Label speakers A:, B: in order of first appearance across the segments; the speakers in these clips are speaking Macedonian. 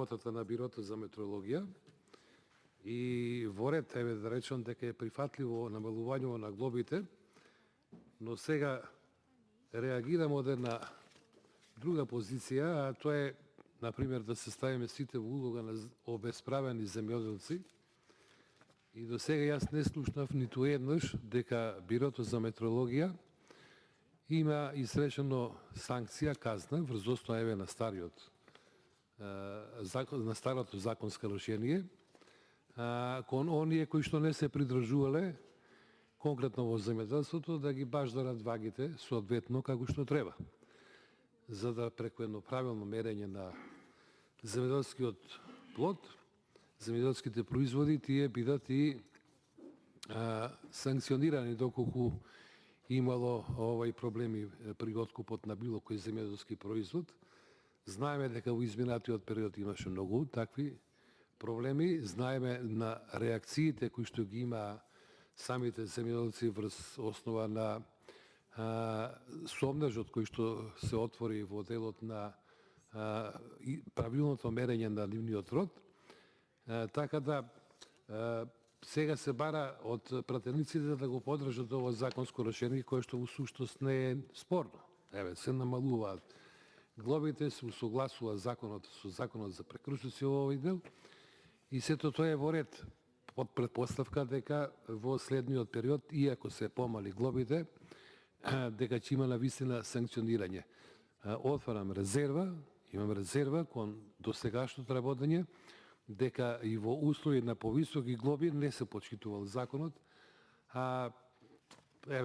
A: работата на Бирото за метрологија и во ред, да речам дека е прифатливо намалување на глобите, но сега реагирам од една друга позиција, а тоа е, например, да се ставиме сите во улога на обесправени земјоделци. И до сега јас не слушнав ниту еднаш дека Бирото за метрологија има изречено санкција, казна, врз основа на старото законско решение, кон оние кои што не се придржувале конкретно во земјоделството да ги баждарат вагите соодветно како што треба, за да преку едно правилно мерење на земјоделскиот плод, земјоделските производи, тие бидат и санкционирани доколку имало проблеми при откупот на било кој земјоделски производ. Знаеме дека во изминатиот период имаше многу такви проблеми, знаеме на реакциите кои што ги има самите земјоделци врз основа на сомнежот кој што се отвори во делот на правилното мерење на нивниот род. Така да сега се бара од пратениците да го поддржат ово законско решение кое што во суштост не е спорно. Се намалуваат глобите, се усогласува законот со законот за прекршоци во овој дел и сето тоа е во ред под претпоставка дека во следниот период, иако се помали глобите, дека ќе има навистина санкционирање. Отварам резерва, имам резерва кон досегашното работење, дека и во услови на повисоки глоби не се почитувал законот, а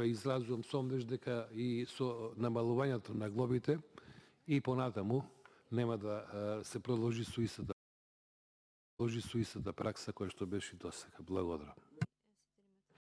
A: изразувам сомнеж дека и со намалувањето на глобите и понатаму нема да се продолжи со истата пракса која што беше досега. Благодарам.